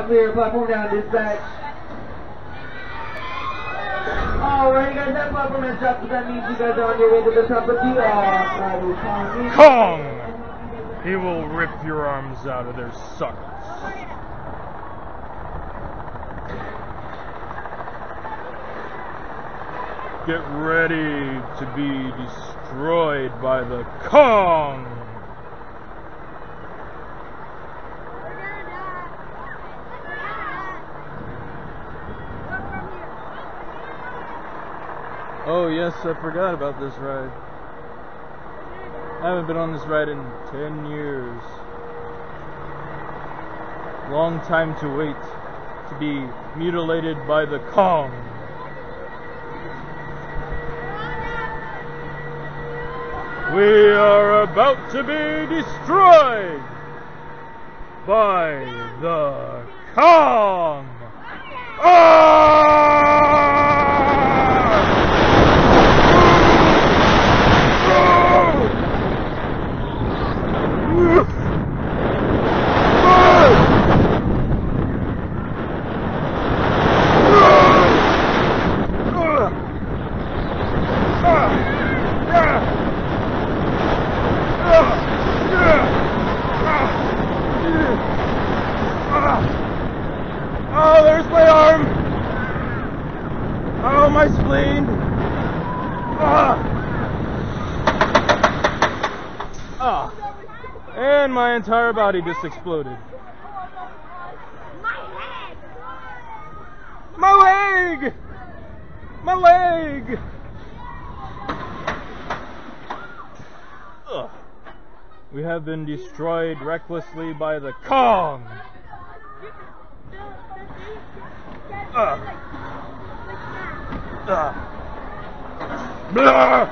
Clear platform down, dispatch. Alright, you guys, that platform has dropped, so that means you guys are on your way to the top of the Kong! He will rip your arms out of their sockets. Get ready to be destroyed by the Kong! Oh yes, I forgot about this ride. I haven't been on this ride in 10 years. Long time to wait to be mutilated by the Kong. We are about to be destroyed by the Kong! Oh, there's my arm! Oh, my spleen! And my entire body just exploded. My leg! My leg! We have been destroyed recklessly by the Kong! Blah!